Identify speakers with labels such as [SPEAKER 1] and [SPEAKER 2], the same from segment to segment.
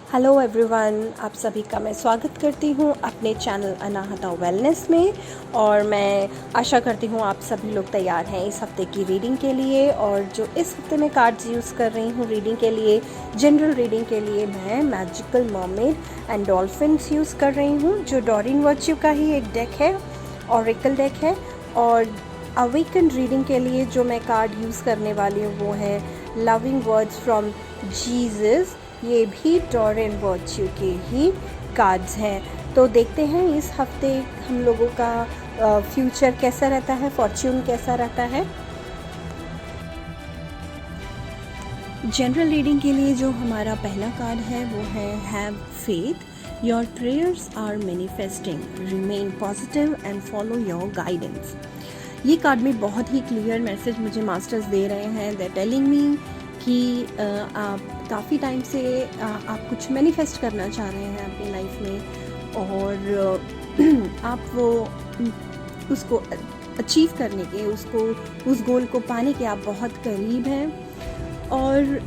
[SPEAKER 1] Hello everyone, आप सभी का मैं स्वागत करती हूँ अपने चैनल अनाहता वेलनेस में। और मैं आशा करती हूँ आप सभी लोग तैयार हैं इस हफ्ते की रीडिंग के लिए। और जो इस हफ्ते मैं कार्ड्स यूज़ कर रही हूँ रीडिंग के लिए, जनरल रीडिंग के लिए, मैं magical mermaid and dolphins use कर रही हूँ, जो डॉरिन वर्च्यू का ही एक डेक है, ऑरेकल डेक है। और अवेकन रीडिंग के लिए जो मैं कार्ड यूज़ करने वाली हूँ वो है लविंग वर्ड्स फ्रॉम जीसस। ये भी डॉरिन वर्च्यू के ही कार्ड्स हैं। तो देखते हैं इस हफ्ते हम लोगों का फ्यूचर कैसा रहता है, फॉर्च्यून कैसा रहता है। जनरल रीडिंग के लिए जो हमारा पहला कार्ड है वो है have faith, your prayers are manifesting, remain positive and follow your guidance. ये कार्ड में बहुत ही क्लियर मैसेज मुझे मास्टर्स दे रहे हैं। दे टेलिंग मी कि आप काफ़ी टाइम से आप कुछ मैनिफेस्ट करना चाह रहे हैं अपनी लाइफ में, और आप वो उसको अचीव करने के, उस गोल को पाने के आप बहुत करीब हैं। और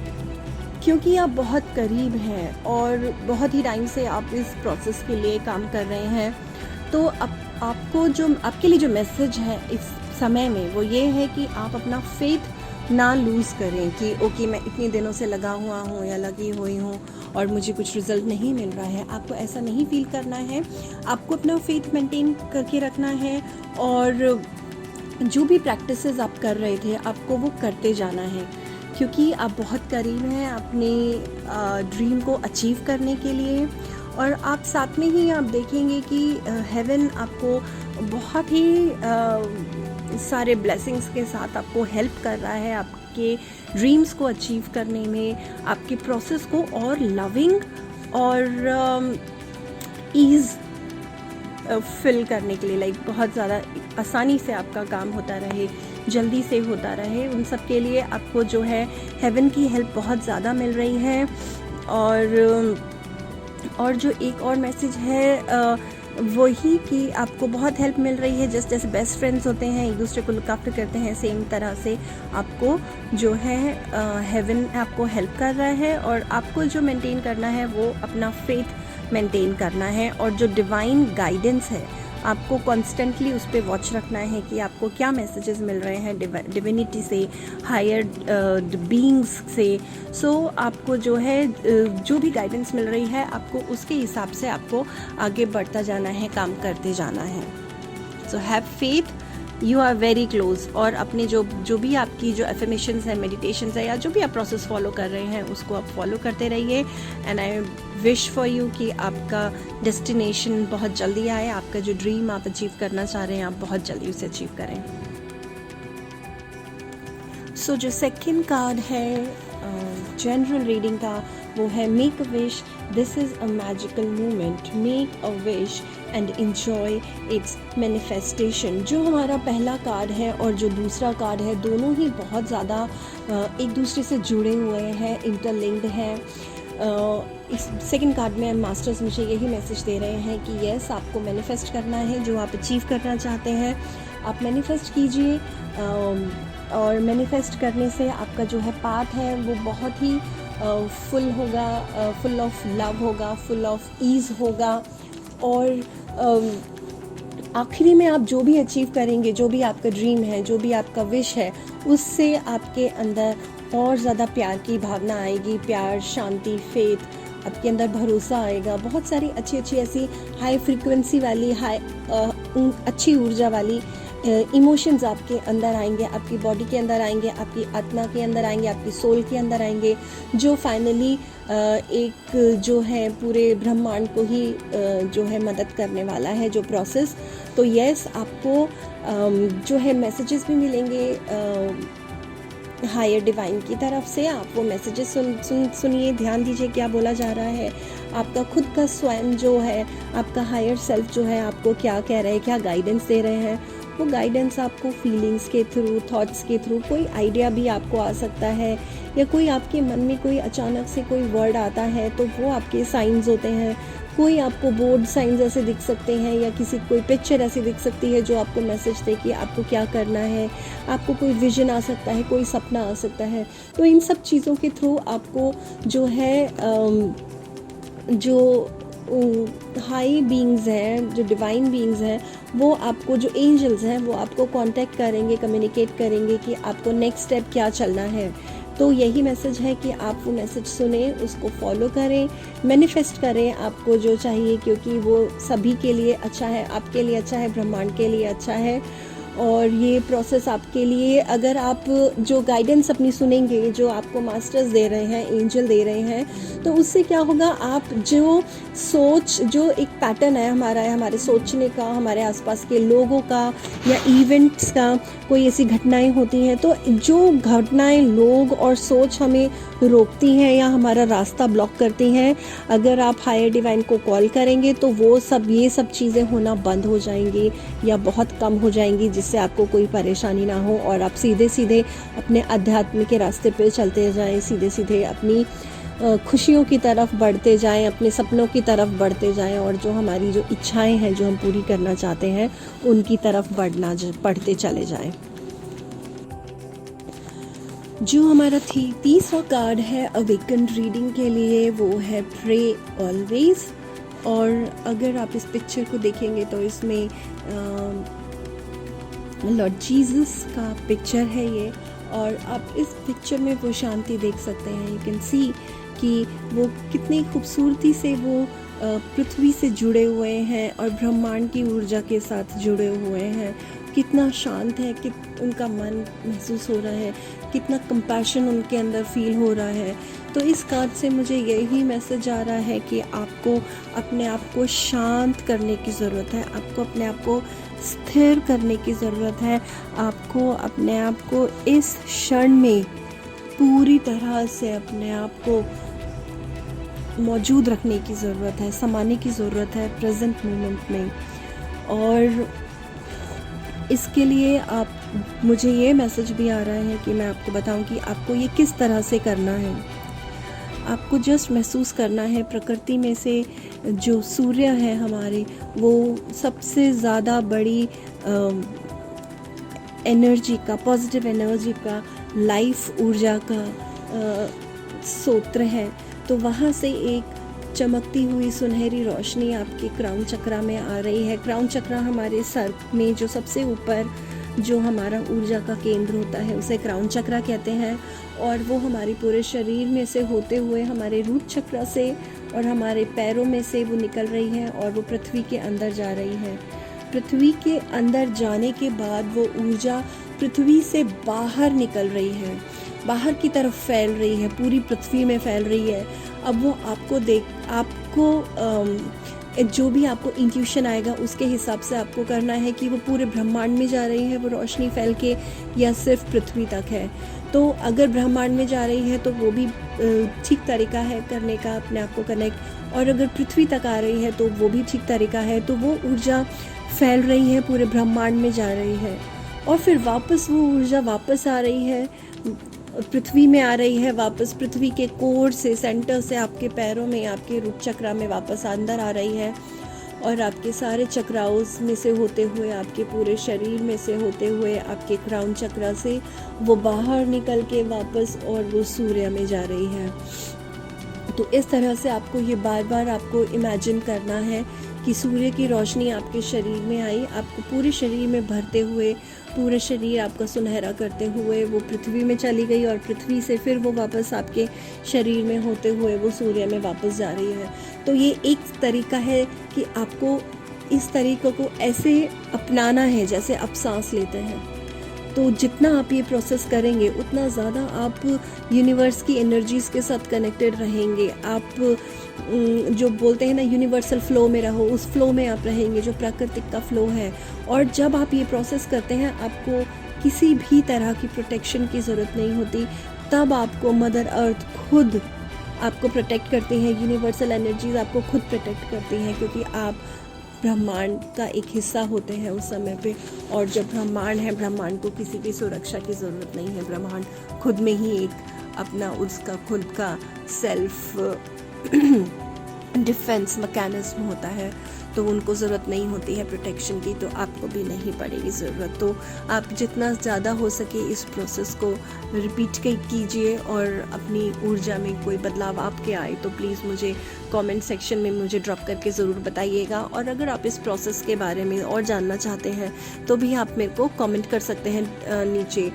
[SPEAKER 1] क्योंकि आप बहुत करीब हैं और बहुत ही टाइम से आप इस प्रोसेस के लिए काम कर रहे हैं, तो अब आपको जो आपके लिए जो मैसेज है इस समय में वो ये है कि आप अपना फेथ ना लूज़ करें कि ओके मैं इतने दिनों से लगा हुआ हूँ या लगी हुई हूँ और मुझे कुछ रिज़ल्ट नहीं मिल रहा है। आपको ऐसा नहीं फील करना है, आपको अपना फेथ मेंटेन करके रखना है। और जो भी प्रैक्टिसेस आप कर रहे थे आपको वो करते जाना है, क्योंकि आप बहुत करीब हैं अपने ड्रीम को अचीव करने के लिए। और आप साथ में ही आप देखेंगे कि हेवन आपको बहुत ही सारे ब्लेसिंग्स के साथ आपको हेल्प कर रहा है आपके ड्रीम्स को अचीव करने में, आपके प्रोसेस को और लविंग और ईज़ फिल करने के लिए, लाइक बहुत ज़्यादा आसानी से आपका काम होता रहे, जल्दी से होता रहे। उन सब के लिए आपको जो है हेवन की हेल्प बहुत ज़्यादा मिल रही है। और जो एक और मैसेज है वही कि आपको बहुत हेल्प मिल रही है। जैसे बेस्ट फ्रेंड्स होते हैं, एक दूसरे को लुक आफ्टर करते हैं, सेम तरह से आपको जो है हेवन आपको हेल्प कर रहा है। और आपको जो मेंटेन करना है वो अपना फेथ मेंटेन करना है। और जो डिवाइन गाइडेंस है आपको कॉन्स्टेंटली उस पर वॉच रखना है कि आपको क्या मैसेजेस मिल रहे हैं डिविनिटी से, हायर बीइंग्स से। सो आपको जो है जो भी गाइडेंस मिल रही है आपको उसके हिसाब से आपको आगे बढ़ता जाना है, काम करते जाना है। So have faith, you are very close. और अपने जो भी आपकी जो एफर्मेशंस है, मेडिटेशंस है, या जो भी आप प्रोसेस फॉलो कर रहे हैं उसको आप फॉलो करते रहिए। And I wish for you कि आपका डेस्टिनेशन बहुत जल्दी आए, आपका जो ड्रीम आप अचीव करना चाह रहे हैं आप बहुत जल्दी उसे अचीव करें। सो जो सेकंड कार्ड है जनरल रीडिंग का वो है make a wish, this is a magical moment, make a wish and enjoy its manifestation. जो हमारा पहला कार्ड है और जो दूसरा कार्ड है दोनों ही बहुत ज़्यादा एक दूसरे से जुड़े हुए हैं, इंटरलिंक्ड हैं। इस सेकंड कार्ड में मास्टर्स मुझे यही मैसेज दे रहे हैं कि यस, आपको मैनिफेस्ट करना है, जो आप अचीव करना चाहते हैं आप मैनिफेस्ट कीजिए। और मैनिफेस्ट करने से आपका जो है पाथ है वो बहुत ही फुल होगा, फुल ऑफ लव होगा, फुल ऑफ ईज़ होगा। और आखिरी में आप जो भी अचीव करेंगे, जो भी आपका ड्रीम है, जो भी आपका विश है, उससे आपके अंदर और ज़्यादा प्यार की भावना आएगी, प्यार, शांति, फेथ, आपके अंदर भरोसा आएगा। बहुत सारी अच्छी ऐसी हाई फ्रीक्वेंसी वाली अच्छी ऊर्जा वाली इमोशंस आपके अंदर आएंगे, आपकी बॉडी के अंदर आएंगे, आपकी आत्मा के अंदर आएंगे, आपकी सोल के अंदर आएंगे, जो फाइनली एक जो है पूरे ब्रह्मांड को ही जो है मदद करने वाला है जो प्रोसेस। तो यस, आपको जो है मैसेजेस भी मिलेंगे हायर डिवाइन की तरफ से। आप वो मैसेजेस सुनिए, ध्यान दीजिए क्या बोला जा रहा है। आपका खुद का स्वयं जो है, आपका हायर सेल्फ जो है आपको क्या कह रहे हैं, क्या गाइडेंस दे रहे हैं। वो गाइडेंस आपको फीलिंग्स के थ्रू, थॉट्स के थ्रू, कोई आइडिया भी आपको आ सकता है, या कोई आपके मन में कोई अचानक से कोई वर्ड आता है तो वो आपके साइंस होते हैं। कोई आपको बोर्ड साइंस ऐसे दिख सकते हैं, या किसी कोई पिक्चर ऐसी दिख सकती है जो आपको मैसेज दे कि आपको क्या करना है। आपको कोई विजन आ सकता है, कोई सपना आ सकता है। तो इन सब चीज़ों के थ्रू आपको जो है जो हाई बीइंग्स हैं, जो डिवाइन बीइंग्स हैं, वो आपको, जो एंजल्स हैं, वो आपको कांटेक्ट करेंगे, कम्युनिकेट करेंगे कि आपको नेक्स्ट स्टेप क्या चलना है। तो यही मैसेज है कि आप वो मैसेज सुने, उसको फॉलो करें, मैनिफेस्ट करें आपको जो चाहिए, क्योंकि वो सभी के लिए अच्छा है, आपके लिए अच्छा है, ब्रह्मांड के लिए अच्छा है। और ये प्रोसेस आपके लिए, अगर आप जो गाइडेंस अपनी सुनेंगे, जो आपको मास्टर्स दे रहे हैं, एंजल दे रहे हैं, तो उससे क्या होगा, आप जो सोच, जो एक पैटर्न है हमारा, है हमारे सोचने का, हमारे आसपास के लोगों का या इवेंट्स का, कोई ऐसी घटनाएं होती हैं, तो जो घटनाएं, लोग और सोच हमें रोकती हैं या हमारा रास्ता ब्लॉक करती हैं, अगर आप हायर डिवाइन को कॉल करेंगे तो वो सब, ये सब चीज़ें होना बंद हो जाएंगी या बहुत कम हो जाएंगी, जिससे आपको कोई परेशानी ना हो और आप सीधे सीधे अपने अध्यात्म के रास्ते पे चलते जाएं, सीधे सीधे अपनी खुशियों की तरफ बढ़ते जाएं, अपने सपनों की तरफ बढ़ते जाएं, और जो हमारी जो इच्छाएं हैं, जो हम पूरी करना चाहते हैं, उनकी तरफ बढ़ते चले जाएं। जो हमारा तीसरा कार्ड है अवेकन रीडिंग के लिए, वो है प्रे ऑलवेज। और अगर आप इस पिक्चर को देखेंगे तो इसमें लॉर्ड जीसस का पिक्चर है ये, और आप इस पिक्चर में वो शांति देख सकते हैं। यू कैन सी कि वो कितनी खूबसूरती से वो पृथ्वी से जुड़े हुए हैं और ब्रह्मांड की ऊर्जा के साथ जुड़े हुए हैं। कितना शांत है, कि उनका मन महसूस हो रहा है, कितना कंपैशन उनके अंदर फील हो रहा है। तो इस कार्ड से मुझे यही मैसेज आ रहा है कि आपको अपने आप को शांत करने की ज़रूरत है, आपको अपने आप को स्थिर करने की ज़रूरत है, आपको अपने आप को इस क्षण में पूरी तरह से अपने आप को मौजूद रखने की ज़रूरत है, समाने की ज़रूरत है प्रेजेंट मोमेंट में। और इसके लिए मुझे ये मैसेज भी आ रहा है कि मैं आपको बताऊं कि आपको ये किस तरह से करना है। आपको जस्ट महसूस करना है, प्रकृति में से जो सूर्य है हमारे, वो सबसे ज़्यादा बड़ी एनर्जी का, पॉजिटिव एनर्जी का, लाइफ ऊर्जा का स्रोत है। तो वहाँ से एक चमकती हुई सुनहरी रोशनी आपके क्राउन चक्रा में आ रही है। क्राउन चक्रा हमारे सर में जो सबसे ऊपर जो हमारा ऊर्जा का केंद्र होता है, उसे क्राउन चक्रा कहते हैं। और वो हमारे पूरे शरीर में से होते हुए हमारे रूट चक्रा से और हमारे पैरों में से वो निकल रही है और वो पृथ्वी के अंदर जा रही है। पृथ्वी के अंदर जाने के बाद वो ऊर्जा पृथ्वी से बाहर निकल रही है, बाहर की तरफ फैल रही है, पूरी पृथ्वी में फैल रही है। अब वो जो भी आपको इंट्यूशन आएगा उसके हिसाब से आपको करना है कि वो पूरे ब्रह्मांड में जा रही है वो रोशनी फैल के, या सिर्फ पृथ्वी तक है। तो अगर ब्रह्मांड में जा रही है तो वो भी ठीक तरीका है करने का, अपने आप को कनेक्ट। और अगर पृथ्वी तक आ रही है तो वो भी ठीक तरीका है। तो वो ऊर्जा फैल रही है, पूरे ब्रह्मांड में जा रही है, और फिर वापस वो ऊर्जा वापस आ रही है, पृथ्वी में आ रही है, वापस पृथ्वी के कोर से, सेंटर से आपके पैरों में, आपके रूट चक्रा में वापस अंदर आ रही है, और आपके सारे चक्राओं में से होते हुए, आपके पूरे शरीर में से होते हुए, आपके क्राउन चक्रा से वो बाहर निकल के वापस और वो सूर्य में जा रही है। तो इस तरह से आपको ये बार बार आपको इमेजिन करना है कि सूर्य की रोशनी आपके शरीर में आई, आपको पूरे शरीर में भरते हुए, पूरे शरीर आपका सुनहरा करते हुए वो पृथ्वी में चली गई, और पृथ्वी से फिर वो वापस आपके शरीर में होते हुए वो सूर्य में वापस जा रही है। तो ये एक तरीका है कि आपको इस तरीक़े को ऐसे अपनाना है जैसे आप सांस लेते हैं। तो जितना आप ये प्रोसेस करेंगे उतना ज़्यादा आप यूनिवर्स की एनर्जीज़ के साथ कनेक्टेड रहेंगे। आप जो बोलते हैं ना, यूनिवर्सल फ्लो में रहो, उस फ्लो में आप रहेंगे जो प्राकृतिक का फ्लो है। और जब आप ये प्रोसेस करते हैं, आपको किसी भी तरह की प्रोटेक्शन की ज़रूरत नहीं होती। तब आपको मदर अर्थ खुद आपको प्रोटेक्ट करती है, यूनिवर्सल एनर्जीज आपको खुद प्रोटेक्ट करती हैं, क्योंकि आप ब्रह्मांड का एक हिस्सा होते हैं उस समय पे। और जब ब्रह्मांड है, ब्रह्मांड को किसी की सुरक्षा की ज़रूरत नहीं है। ब्रह्मांड खुद में ही एक अपना उसका खुद का सेल्फ डिफेंस मैकेनिज्म होता है, तो उनको ज़रूरत नहीं होती है प्रोटेक्शन की, तो आपको भी नहीं पड़ेगी ज़रूरत। तो आप जितना ज़्यादा हो सके इस प्रोसेस को रिपीट कीजिए, और अपनी ऊर्जा में कोई बदलाव आपके आए तो प्लीज़ मुझे कमेंट सेक्शन में मुझे ड्रॉप करके ज़रूर बताइएगा। और अगर आप इस प्रोसेस के बारे में और जानना चाहते हैं तो भी आप मेरे को कमेंट कर सकते हैं नीचे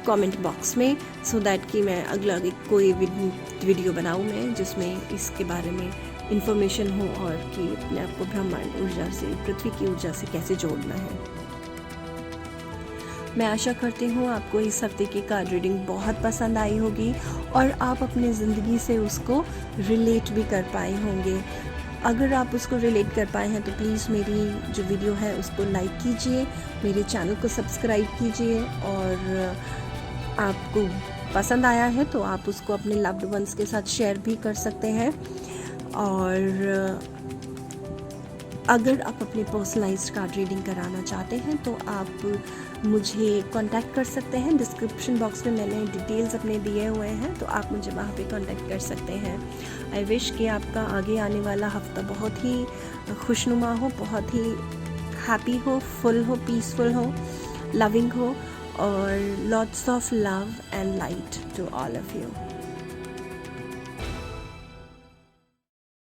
[SPEAKER 1] कमेंट बॉक्स में, सो दैट कि मैं अगला कोई वीडियो बनाऊँ मैं जिसमें इसके बारे में इंफॉर्मेशन हो, और कि अपने आप को ब्रह्मांड ऊर्जा से, पृथ्वी की ऊर्जा से कैसे जोड़ना है। मैं आशा करती हूँ आपको इस हफ्ते की कार्ड रीडिंग बहुत पसंद आई होगी और आप अपनी ज़िंदगी से उसको रिलेट भी कर पाए होंगे। अगर आप उसको रिलेट कर पाए हैं तो प्लीज़ मेरी जो वीडियो है उसको लाइक कीजिए, मेरे चैनल को सब्सक्राइब कीजिए, और आपको पसंद आया है तो आप उसको अपने लव्ड वंस के साथ शेयर भी कर सकते हैं। और अगर आप अपनी पर्सनलाइज्ड कार्ड रीडिंग कराना चाहते हैं तो आप मुझे कांटेक्ट कर सकते हैं। डिस्क्रिप्शन बॉक्स में मैंने डिटेल्स अपने दिए हुए हैं, तो आप मुझे वहाँ पे कांटेक्ट कर सकते हैं। आई विश कि आपका आगे आने वाला हफ्ता बहुत ही खुशनुमा हो, बहुत ही हैप्पी हो, फुल हो, पीसफुल हो, लविंग हो, और lots of love and light to all of you.